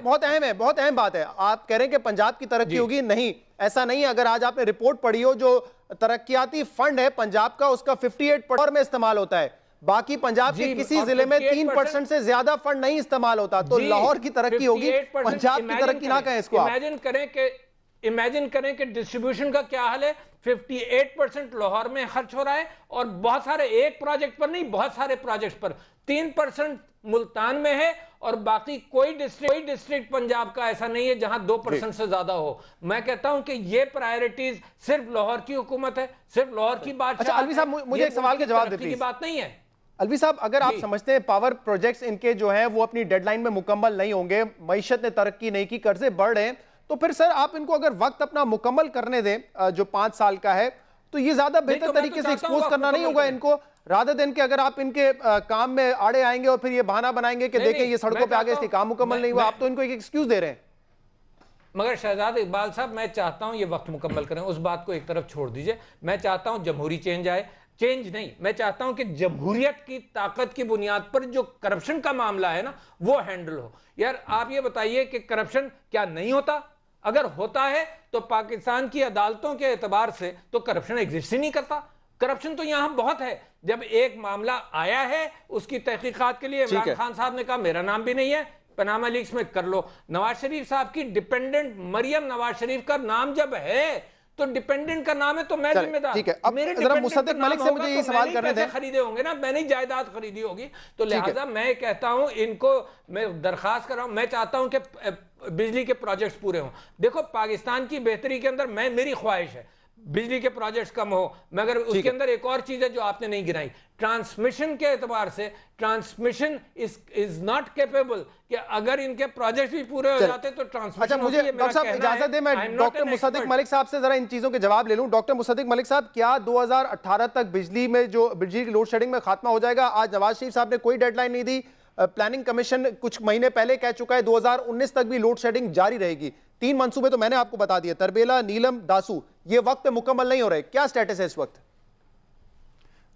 बहुत अहम है, बहुत अहम बात है। आप कह रहे हैं कि पंजाब की तरक्की होगी, नहीं ऐसा नहीं है। अगर आज आपने रिपोर्ट पढ़ी हो, जो तरक्याती फंड है पंजाब का उसका 58% में इस्तेमाल होता है, बाकी पंजाब के किसी जिले में 3% से ज्यादा फंड नहीं इस्तेमाल होता। तो लाहौर की तरक्की होगी, पंजाब की तरक्की ना कहें इसको। इमेजिन करें कि इमेजिन करें कि डिस्ट्रीब्यूशन का क्या हाल है। 58% लाहौर में खर्च हो रहा है और बहुत सारे, एक प्रोजेक्ट पर नहीं, बहुत सारे प्रोजेक्ट पर। 3% मुल्तान में है और बाकी कोई डिस्ट्रिक्ट पंजाब का ऐसा नहीं है जहां 2% से ज्यादा हो। मैं कहता हूं कि ये प्रायोरिटीज सिर्फ लाहौर की हुकूमत है, सिर्फ लाहौर की बात। अच्छा अलवी साहब, मुझे एक सवाल के जवाब दें प्लीज। बात नहीं है अलवी साहब, अगर आप समझते हैं पावर प्रोजेक्ट्स इनके जो है वो अपनी डेडलाइन में मुकम्मल नहीं होंगे, मईशत ने तरक्की नहीं की, कर्जे बढ़ रहे हैं, तो फिर सर आप इनको अगर वक्त अपना मुकम्मल करने दें जो 5 साल का है, तो ये ज्यादा बेहतर तरीके से एक्सपोज करना नहीं होगा इनको, रादर देन कि अगर आप इनके काम में आड़े आएंगे और फिर ये बहाना बनाएंगे कि देखें ये सड़कों पे आगे इसलिए काम मुकम्मल नहीं हुआ, आप तो इनको एक एक्सक्यूज दे रहे हैं। मगर शहजाद इकबाल साहब, मैं चाहता हूं ये वक्त मुकम्मल करें, उस बात को एक तरफ छोड़ दीजिए। मैं चाहता हूं जमहूरी चेंज आए, चेंज नहीं, मैं चाहता हूं कि जमहूरियत की ताकत की बुनियाद पर जो करप्शन का मामला है ना वो हैंडल हो। यार आप ये बताइए कि करप्शन क्या नहीं होता? अगर होता है तो पाकिस्तान की अदालतों के एतबार से तो करप्शन एग्जिस्ट ही नहीं करता। करप्शन तो यहां बहुत है। जब एक मामला आया है उसकी तहकीकात के लिए इमरान खान साहब ने कहा मेरा नाम भी नहीं है, पनामा लीक्स में कर लो। नवाज शरीफ साहब की डिपेंडेंट मरियम नवाज शरीफ का नाम जब है तो डिपेंडेंट का नाम है तो मैं जिम्मेदार। ठीक है, अब जरा मुसद्दिक मलिक से मुझे यही सवाल करने दें। खरीदे होंगे ना, मैंने जायदाद खरीदी होगी, तो लिहाजा मैं कहता हूं इनको, मैं दरखास्त कर रहा हूं, मैं चाहता हूं कि बिजली के प्रोजेक्ट्स पूरे हों। देखो पाकिस्तान की बेहतरी के अंदर मेरी ख्वाहिश है बिजली के प्रोजेक्ट्स कम हो, मगर उसके अंदर एक और चीज है जो आपने नहीं गिनाई, ट्रांसमिशन के एतबार से ट्रांसमिशन इज नॉट केपेबल कि अगर इनके प्रोजेक्ट्स भी पूरे हो जाते तो ट्रांसमिशन। अच्छा मुझे डॉक्टर साहब इजाजत दें, मैं डॉक्टर मुसद्दिक मलिक साहब से जरा इन चीजों के जवाब ले लूं। डॉक्टर मुसद्दिक मलिक साहब, क्या 2018 तक बिजली की लोड शेडिंग में खात्मा हो जाएगा? आज नवाज शरीफ साहब ने कोई डेडलाइन नहीं दी, प्लानिंग कमीशन कुछ महीने पहले कह चुका है 2019 तक भी लोड शेडिंग जारी रहेगी। 3 मंसूबे तो मैंने आपको बता दिए, तरबेला, नीलम, दासू, ये वक्त पे मुकम्मल नहीं हो रहे, क्या स्टेटस है इस वक्त?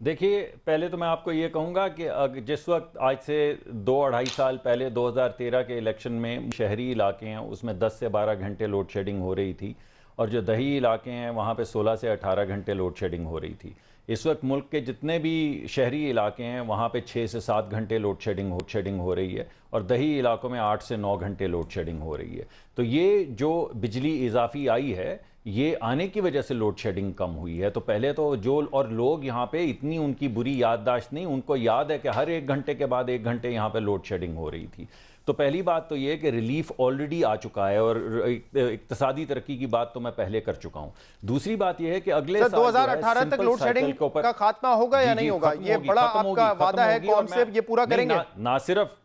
देखिए पहले तो मैं आपको ये कहूँगा कि जिस वक्त आज से 2-2.5 साल पहले 2013 के इलेक्शन में शहरी इलाके हैं उसमें 10 से 12 घंटे लोड शेडिंग हो रही थी और जो दही इलाके हैं वहाँ पे 16 से 18 घंटे लोड शेडिंग हो रही थी। इस वक्त मुल्क के जितने भी शहरी इलाके हैं वहाँ पे 6 से 7 घंटे लोड शेडिंग हो रही है और दही इलाकों में 8 से 9 घंटे लोड शेडिंग हो रही है। तो ये जो बिजली इजाफी आई है ये आने की वजह से लोड शेडिंग कम हुई है। तो पहले तो जो और लोग यहाँ पे इतनी उनकी बुरी याददाश्त नहीं, उनको याद है कि हर 1 घंटे के बाद 1 घंटे यहाँ पे लोड शेडिंग हो रही थी। तो पहली बात तो ये कि रिलीफ ऑलरेडी आ चुका है और इक्तिसादी तरक्की की बात तो मैं पहले कर चुका हूँ। दूसरी बात यह है कि अगले साल 2018 तक लोड शेडिंग का खात्मा होगा या नहीं होगा? ये बड़ा आपका वादा है, कौन से ये पूरा करेंगे? ना सिर्फ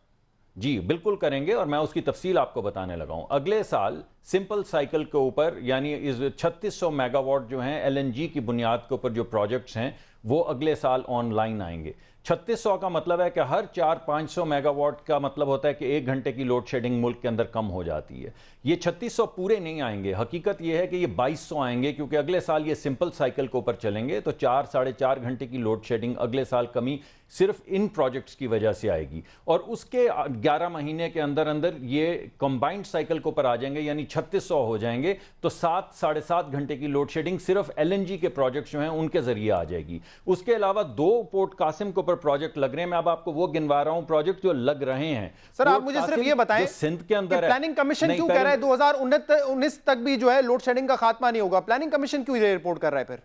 जी बिल्कुल करेंगे और मैं उसकी तफसील आपको बताने लगा हूं। अगले साल सिंपल साइकिल के ऊपर यानी इस 3600 मेगावाट जो हैं एलएनजी की बुनियाद के ऊपर जो प्रोजेक्ट्स हैं वो अगले साल ऑनलाइन आएंगे। 3600 का मतलब है कि हर 400-500 मेगावाट का मतलब होता है कि 1 घंटे की लोड शेडिंग मुल्क के अंदर कम हो जाती है। ये 3600 पूरे नहीं आएंगे, हकीकत ये है कि ये 2200 आएंगे क्योंकि अगले साल ये सिंपल साइकिल के ऊपर चलेंगे। तो 4-4.5 घंटे की लोड शेडिंग अगले साल कमी सिर्फ इन प्रोजेक्ट्स की वजह से आएगी और उसके 11 महीने के अंदर अंदर ये कंबाइंड साइकिल के ऊपर आ जाएंगे यानी 3600 हो जाएंगे। तो 7-7.5 घंटे की लोड शेडिंग सिर्फ एलएनजी के प्रोजेक्ट्स जो हैं उनके जरिए आ जाएगी। उसके अलावा 2 पोर्ट कासिम के ऊपर प्रोजेक्ट लग रहे हैं, मैं अब आपको वो गिनवा रहा हूं प्रोजेक्ट जो लग रहे हैं। सर आप मुझे सिर्फ ये बताएं सिंध के अंदर प्लानिंग कमीशन क्यों कह रहा है 2019 तक भी जो है लोड शेडिंग का खात्मा नहीं होगा? प्लानिंग कमीशन क्यों ये रिपोर्ट कर रहा है? फिर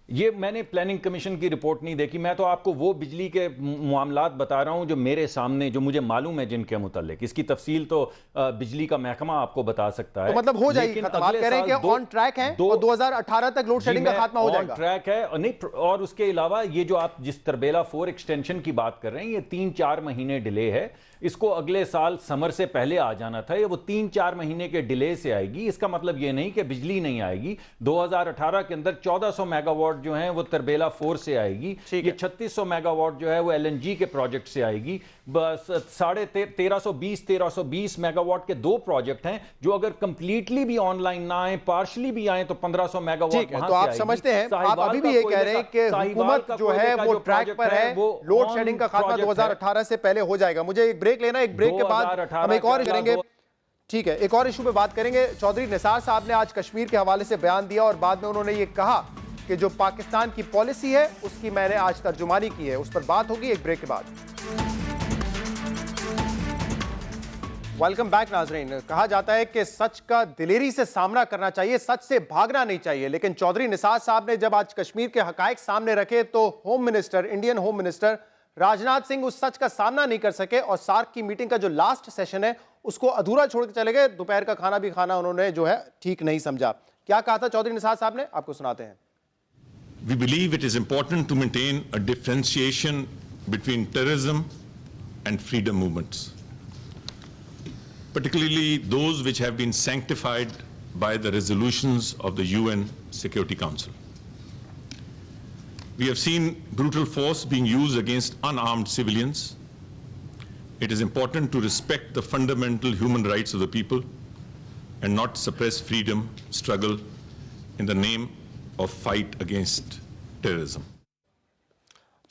ये मैंने प्लानिंग कमीशन की रिपोर्ट नहीं देखी, मैं तो आपको वो बिजली के मामलात बता रहा हूं जो मेरे सामने, जो मुझे मालूम है जिनके मुतालिक। इसकी तफसील तो बिजली का महकमा आपको बता सकता है। तो मतलब हो जाएगी खत्म, आप कह रहे हैं कि ऑन ट्रैक है और 2018 तक लोड शेडिंग का खात्मा हो जाएगा? ऑन ट्रैक है और नहीं, और उसके अलावा ये जो आप जिस तरबेला 4 एक्सटेंशन की बात कर रहे हैं ये 3-4 महीने डिले है। इसको अगले साल समर से पहले आ जाना था, ये वो 3-4 महीने के डिले से आएगी। इसका मतलब ये नहीं कि बिजली नहीं आएगी। 2018 के अंदर 1400 मेगावाट जो है वो तरबेला 4 से आएगी, ये 3600 मेगावाट जो है वो एलएनजी के प्रोजेक्ट से आएगी। बस 1320 मेगावाट के 2 प्रोजेक्ट हैं जो अगर कंप्लीटली भी ऑनलाइन ना आए, पार्शली भी आए तो 1500 मेगावाट वहां तो आप समझते हैं, आप अभी भी ये कह रहे हैं कि हुकूमत जो है वो ट्रैक पर है, लोड शेडिंग का खात्मा 2018 से पहले हो जाएगा। मुझे एक ब्रेक लेना, एक ब्रेक के बाद हम एक और करेंगे। ठीक है, एक और इशू पे बात करेंगे। चौधरी निसार साहब ने आज कश्मीर के हवाले से बयान दिया और बाद में उन्होंने ये कहा कि जो पाकिस्तान की पॉलिसी है उसकी मैंने आज तर्जुमानी की है। उस पर बात होगी एक ब्रेक के बाद। वेलकम बैक नाजरीन। कहा जाता है कि सच का दिलेरी से सामना करना चाहिए, सच से भागना नहीं चाहिए। लेकिन चौधरी निसार साहब ने जब आज कश्मीर के हकायक सामने रखे तो Indian home minister Rajnath Singh उस सच का सामना नहीं कर सके और सार्क की मीटिंग का जो लास्ट सेशन है उसको अधूरा छोड़ के चले गए। दोपहर का खाना भी खाना उन्होंने जो है ठीक नहीं समझा। क्या कहा था चौधरी निसार साहब ने, आपको सुनाते हैं। We believe it is important to maintain a differentiation between terrorism and freedom movements, particularly those which have been sanctified by the resolutions of the UN Security Council. We have seen brutal force being used against unarmed civilians. It is important to respect the fundamental human rights of the people and not suppress freedom, struggle in the name of fight against terrorism.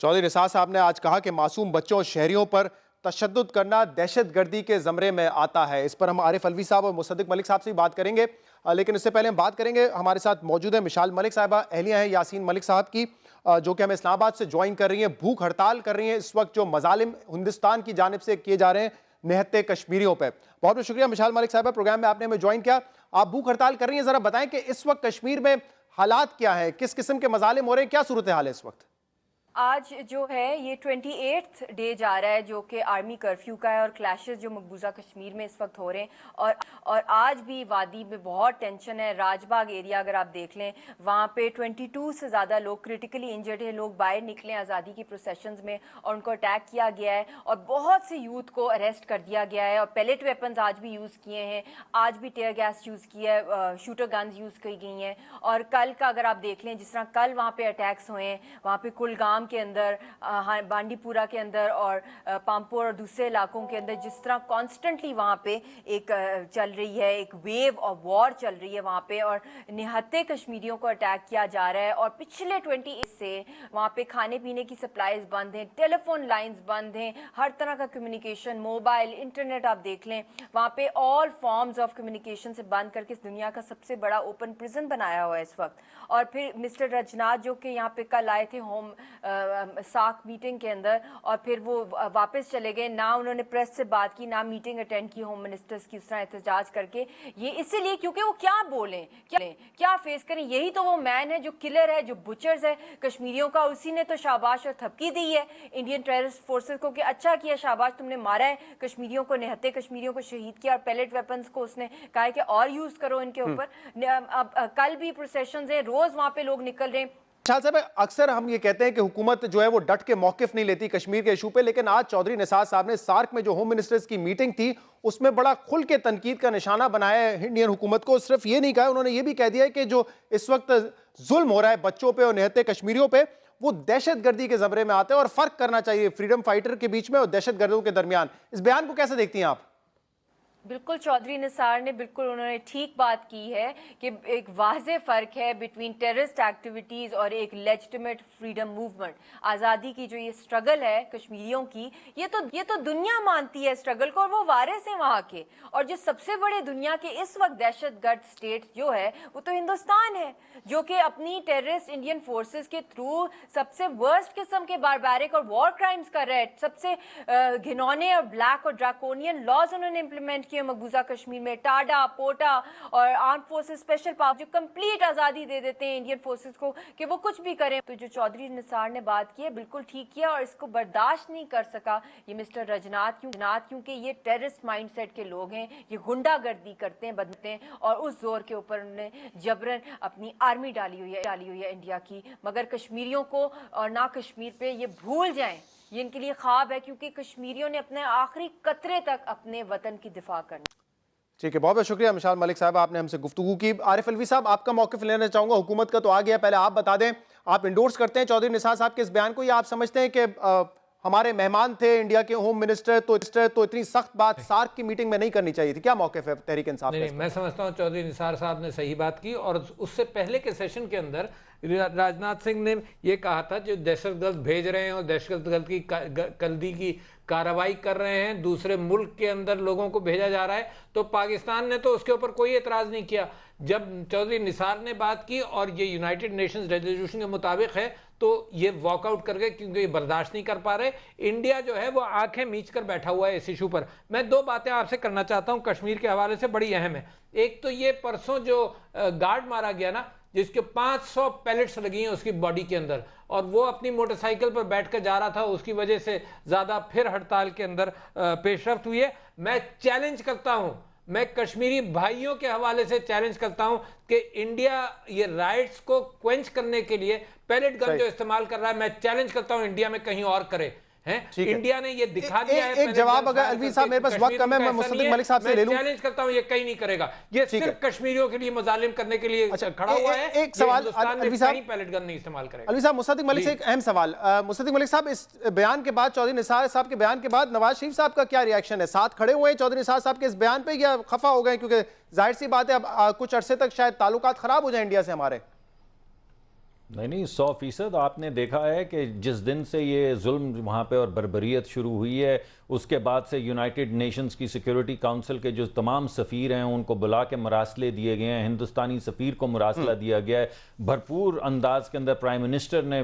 Chaudhary Nisar साहब ने आज कहा कि मासूम बच्चों और शहरियों पर तशद्दुद करना दहशतगर्दी के ज़मरे में आता है। इस पर हम आरिफ अलवी साहब और मुसद्दिक मलिक साहब से भी बात करेंगे, लेकिन इससे पहले हम बात करेंगे, हमारे साथ मौजूद है मिशाल मलिक साहिबा, अहलिया हैं यासीन मलिक साहब की, जो कि हमें इस्लामाबाद से ज्वाइन कर रही हैं। भूख हड़ताल कर रही हैं इस वक्त जो मजालिम हिंदुस्तान की जानिब से किए जा रहे हैं निहत्ते कश्मीरियों पर। बहुत बहुत शुक्रिया मिशाल मलिक साहिबा, प्रोग्राम में आपने हमें ज्वाइन किया। आप भूख हड़ताल कर रही हैं, ज़रा बताएं कि इस वक्त कश्मीर में हालात क्या है, किस किस्म के मजालिम हो रहे हैं, क्या सूरत हाल है इस वक्त? आज जो है ये 28th डे जा रहा है जो कि आर्मी कर्फ्यू का है और क्लैशेस जो मकबूजा कश्मीर में इस वक्त हो रहे हैं और आज भी वादी में बहुत टेंशन है। राजबाग एरिया अगर आप देख लें वहाँ पे 22 से ज़्यादा लोग क्रिटिकली इंजर्ड हैं, लोग बाहर निकले आज़ादी की प्रोसेशंस में और उनको अटैक किया गया है और बहुत से यूथ को अरेस्ट कर दिया गया है और पैलेट वेपन्स आज भी यूज़ किए हैं, आज भी टेयर गैस यूज़ किया है, शूटर गन्स यूज़ की गई हैं। और कल का अगर आप देख लें जिस तरह कल वहाँ पे अटैक्स हुए हैं, वहाँ पे कुलगाम के अंदर, बांडीपुरा के अंदर और पामपोर और दूसरे इलाकों के अंदर जिस तरह कॉन्स्टेंटली वहाँ पे एक चल रही है, एक वेव ऑफ वॉर चल रही है वहाँ पे और निहत्ते कश्मीरियों को अटैक किया जा रहा है। और पिछले 28 से वहाँ पे खाने पीने की सप्लाईज बंद हैं, टेलीफोन लाइंस बंद हैं, हर तरह का कम्युनिकेशन, मोबाइल, इंटरनेट आप देख लें वहाँ पे ऑल फॉर्म्स ऑफ कम्युनिकेशन से बंद करके इस दुनिया का सबसे बड़ा ओपन प्रिजन बनाया हुआ है इस वक्त। और फिर मिस्टर राजनाथ जो कि यहाँ पे कल आए थे होम सार्क मीटिंग के अंदर और फिर वो वापस चले गए, ना उन्होंने प्रेस से बात की, ना मीटिंग अटेंड की होम मिनिस्टर्स की उस तरह एहतजाज करके। ये इसीलिए क्योंकि वो क्या बोलें, क्या फेस करें। यही तो वो मैन है जो किलर है, जो बुचर्स है कश्मीरियों का, उसी ने तो शाबाश और थपकी दी है इंडियन टेररिस्ट फोर्सेस को कि अच्छा किया, शाबाश तुमने मारा है कश्मीरियों को, निहत्ते कश्मीरियों को शहीद किया और पैलेट वेपन्स को उसने कहा है कि और यूज करो इनके ऊपर। कल भी प्रोसेशंस हैं, रोज वहां पे लोग निकल रहे हैं। साहब अक्सर हम ये कहते हैं कि हुकूमत जो है वो डट के मौकिफ नहीं लेती कश्मीर के इशू पे, लेकिन आज चौधरी निसार साहब ने सार्क में जो होम मिनिस्टर्स की मीटिंग थी उसमें बड़ा खुल के तनकीद का निशाना बनाया है इंडियन हुकूमत को। सिर्फ ये नहीं कहा, उन्होंने ये भी कह दिया है कि जो इस वक्त जुल्म हो रहा है बच्चों पे और निहत्ते कश्मीरियों पे वो दहशतगर्दी के जमरे में आते हैं और फर्क करना चाहिए फ्रीडम फाइटर के बीच में और दहशतगर्दों के दरमियान। इस बयान को कैसे देखती हैं आप? बिल्कुल चौधरी निसार ने बिल्कुल उन्होंने ठीक बात की है कि एक वाज़े फ़र्क है बिटवीन टेररिस्ट एक्टिविटीज़ और एक लेजिटिमेट फ्रीडम मूवमेंट। आज़ादी की जो ये स्ट्रगल है कश्मीरियों की, ये तो दुनिया मानती है स्ट्रगल को और वो वारिस हैं वहाँ के। और जो सबसे बड़े दुनिया के इस वक्त दहशतगर्द स्टेट जो है वो तो हिंदुस्तान है, जो कि अपनी टेररिस्ट इंडियन फोर्सेस के थ्रू सबसे वर्स्ट किस्म के बारबैरिक और वॉर क्राइम्स कर रहे हैं। सबसे घिनौने और ब्लैक और ड्रैकोनियन लॉज उन्होंने इंप्लीमेंट किए मकबूजा कश्मीर में। टाडा, पोटा और आर्म फोर्सेस स्पेशल पावर जो कंप्लीट आज़ादी दे देते हैं इंडियन फोर्सेस को कि वो कुछ भी करें। तो जो चौधरी निसार ने बात की है बिल्कुल ठीक किया और इसको बर्दाश्त नहीं कर सका ये मिस्टर राजनाथ, क्योंकि ये टेररिस्ट माइंडसेट के लोग हैं, ये गुंडागर्दी करते हैं, बदलते हैं और उस जोर के ऊपर उन्होंने जबरन अपनी आर्मी डाली हुई है इंडिया की। मगर कश्मीरियों को और ना कश्मीर पे ये भूल जाएं, ये इनके लिए ख्वाब है क्योंकि कश्मीरियों ने अपने आखिरी कतरे तक अपने वतन की दिफा करनी। ठीक है, बहुत बहुत शुक्रिया मिशाल मलिक साहब, आपने हमसे गुफ्तगू की। आरिफ अलवी साहब, आपका मौक़िफ़ लेना चाहूँगा। हुकूमत का तो आ गया, पहले आप बता दें, आप इंडोर्स करते हैं चौधरी निसार साहब के इस बयान को या आप समझते हैं कि हमारे मेहमान थे इंडिया के होम मिनिस्टर तो इतनी सख्त बात सार्क की मीटिंग में नहीं करनी चाहिए थी? क्या मौक़िफ़ है तहरीक इंसाफ? नहीं, मैं समझता हूँ चौधरी निसार साहब ने सही बात की और उससे पहले के सेशन के अंदर राजनाथ सिंह ने ये कहा था जो दहशतगर्द भेज रहे हैं और दहशतगर्दी की कार्रवाई कर रहे हैं, दूसरे मुल्क के अंदर लोगों को भेजा जा रहा है, तो पाकिस्तान ने तो उसके ऊपर कोई एतराज़ नहीं किया। जब चौधरी निसार ने बात की और ये यूनाइटेड नेशंस रेजोल्यूशन के मुताबिक है तो ये वॉकआउट कर गए क्योंकि ये बर्दाश्त नहीं कर पा रहे। इंडिया जो है वो आंखें मीच कर बैठा हुआ है इस इशू पर। मैं दो बातें आपसे करना चाहता हूं कश्मीर के हवाले से, बड़ी अहम है। एक तो ये परसों जो गार्ड मारा गया ना, जिसके 500 पैलेट्स लगी हैं उसकी बॉडी के अंदर, और वो अपनी मोटरसाइकिल पर बैठकर जा रहा था, उसकी वजह से ज्यादा फिर हड़ताल के अंदर पेशरफ्त हुई है। मैं चैलेंज करता हूं, मैं कश्मीरी भाइयों के हवाले से चैलेंज करता हूं कि इंडिया ये राइट्स को क्वेंच करने के लिए पैलेट गन जो इस्तेमाल कर रहा है, मैं चैलेंज करता हूं इंडिया में कहीं और करे। इंडिया ने ये दिखा दिया है। एक जवाब अगर अलवी साहब, मेरे पास वक्त कम है, मैं मुस्तफिक मलिक साहब से ले लूं। चैलेंज करता हूं ये कहीं नहीं करेगा, ये सिर्फ कश्मीरियों के लिए मुजालिम करने के लिए खड़ा हुआ है। एक सवाल अलवी साहब, पैलेट गन नहीं इस्तेमाल करेगा। अलवी साहब, मुस्तफिक मलिक से एक अहम सवाल। मुस्तफिक मलिक साहब, इस बयान के बाद, चौधरी निसार साहब के बयान के बाद नवाज शरीफ साहब का क्या रिएक्शन है? साथ खड़े हुए हैं चौधरी निसार साहब के इस बयान पे, या खफा हो गए? क्योंकि जाहिर सी बात है अब कुछ अरसे तक शायद ताल्लुकात खराब हो जाए इंडिया से हमारे। नहीं, 100% आपने देखा है कि जिस दिन से ये जुल्म वहाँ पे और बर्बरियत शुरू हुई है, उसके बाद से यूनाइटेड नेशंस की सिक्योरिटी काउंसिल के जो तमाम सफ़ीर हैं उनको बुला के मरासले दिए गए हैं, हिंदुस्तानी सफ़ीर को मरासला दिया गया है। भरपूर अंदाज के अंदर प्राइम मिनिस्टर ने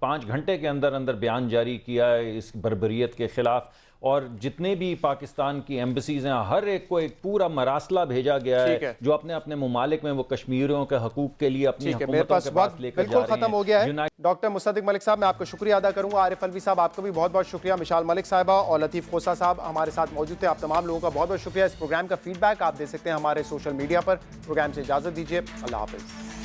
5 घंटे के अंदर अंदर बयान जारी किया है इस बर्बरियत के खिलाफ, और जितने भी पाकिस्तान की एम्बेसीज हैं हर एक को एक पूरा मरासला भेजा गया है जो अपने अपने मुमालिक में वो कश्मीरियों के हकूक के लिए अपनी हुकूमतों के पास लेकर जा रहे हैं। खत्म हो गया है। डॉक्टर मुस्तफिक मलिक साहब, मैं आपका शुक्रिया अदा करूंगा। आरिफ अलवी साहब, आपका भी बहुत बहुत शुक्रिया। मिशाल मलिक साहिबा और लतीफ़ खोसा साहब हमारे साथ मौजूद थे। आप तमाम लोगों का बहुत बहुत शुक्रिया। इस प्रोग्राम का फीडबैक आप दे सकते हैं हमारे सोशल मीडिया पर। प्रोग्राम से इजाजत दीजिए, अल्लाह हाफिज।